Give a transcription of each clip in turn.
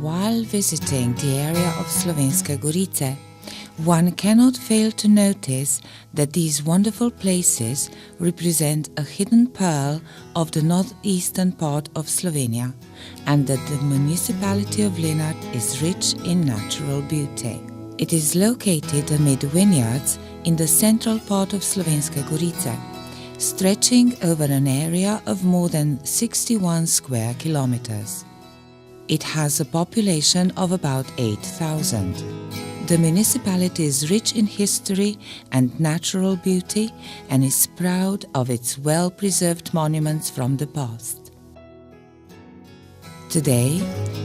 While visiting the area of Slovenske Gorice, one cannot fail to notice that these wonderful places represent a hidden pearl of the northeastern part of Slovenia, and that the municipality of Lenart is rich in natural beauty. It is located amid vineyards in the central part of Slovenske Gorice, stretching over an area of more than 61 square kilometers. It has a population of about 8,000. The municipality is rich in history and natural beauty and is proud of its well-preserved monuments from the past. Today,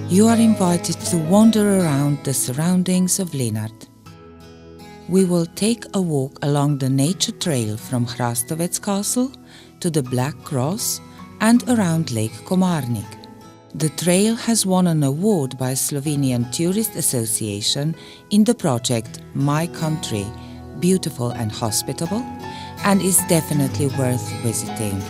you are invited to wander around the surroundings of Lenart. We will take a walk along the nature trail from Hrastovec Castle to the Black Cross and around Lake Komarnik. The trail has won an award by Slovenian Tourist Association in the project My Country, Beautiful and Hospitable, and is definitely worth visiting.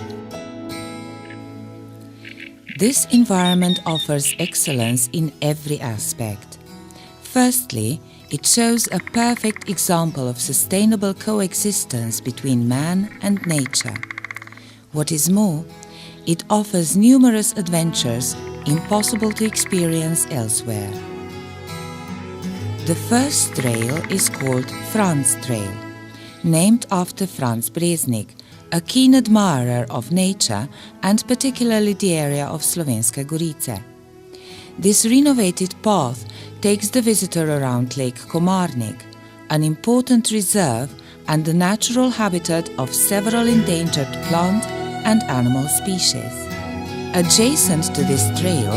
This environment offers excellence in every aspect. Firstly, it shows a perfect example of sustainable coexistence between man and nature. What is more, it offers numerous adventures impossible to experience elsewhere. The first trail is called Franc's Trail, named after Franz Breznik, a keen admirer of nature and particularly the area of Slovenske Gorice. This renovated path takes the visitor around Lake Komarnik, an important reserve and the natural habitat of several endangered plant and animal species. Adjacent to this trail,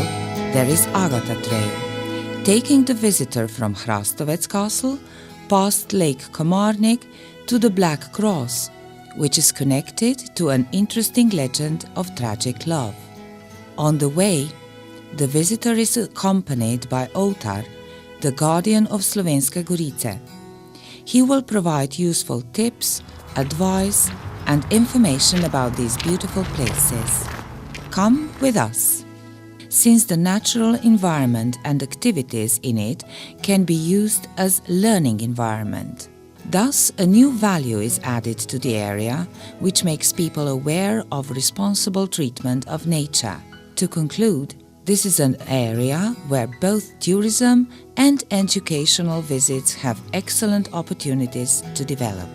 there is Agata Trail, taking the visitor from Hrastovec Castle past Lake Komarnik to the Black Cross, which is connected to an interesting legend of tragic love. On the way, the visitor is accompanied by Otar, the guardian of Slovenske Gorice. He will provide useful tips, advice, and information about these beautiful places. Come with us. Since the natural environment and activities in it can be used as learning environment. Thus, a new value is added to the area, which makes people aware of responsible treatment of nature. To conclude, this is an area where both tourism and educational visits have excellent opportunities to develop.